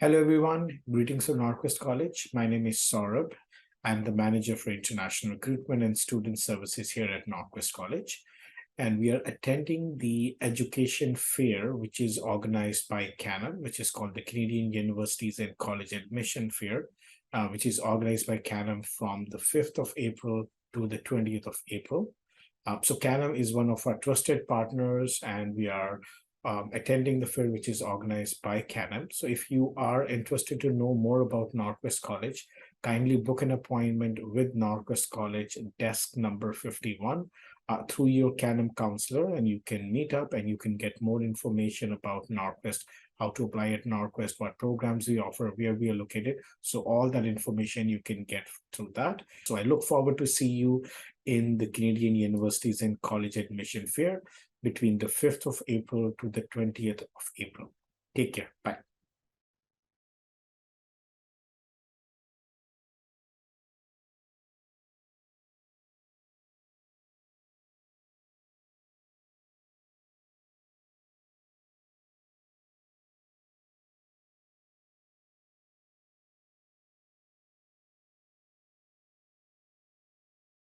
Hello, everyone. Greetings from NorQuest College. My name is Saurabh. I'm the manager for international recruitment and student services here at NorQuest College. And we are attending the education fair, which is organized by Canam, which is called the Canadian Universities and College Admission Fair, which is organized by Canam from the 5th of April to the 20th of April. So Canam is one of our trusted partners, and we are attending the fair, which is organized by Canam. So if you are interested to know more about NorQuest College, kindly book an appointment with NorQuest College desk number 51 through your Canam counselor, and you can meet up and you can get more information about NorQuest, how to apply at NorQuest, what programs we offer, where we are located. So all that information you can get through that. So I look forward to see you in the Canadian Universities and College Admission Fair between the 5th of April to the 20th of April. Take care. Bye.